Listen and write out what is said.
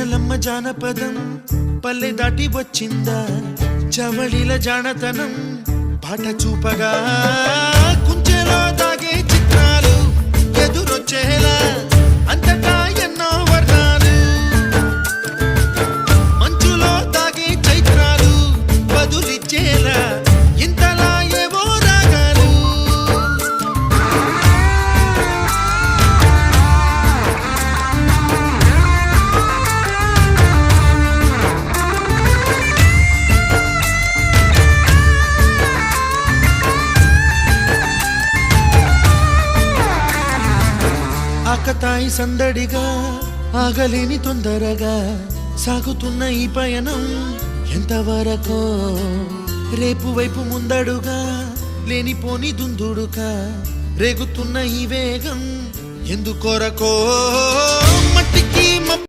జానలమ్మ జానపదం పల్లె దాటి వచ్చిందా చవళిల జానతనం పాట చూపగా కుంచెలో దాగే చిత్రాలు ఎదురొచ్చేలా అంతటా ఎన్నో వర్ణాలు మంచులో దాగే చైత్రాలు బదులిచ్చేలా ఇంతలా ఏవో రాగాలు ఆకతాయి సందడిగా ఆగలేని తొందరగా సాగుతున్న ఈ పయనం ఎంతవరకో రేపు వైపు ముందడుగా లేనిపోని దుందుడుగా రేగుతున్న ఈ వేగం ఎందుకొరకో మట్టికి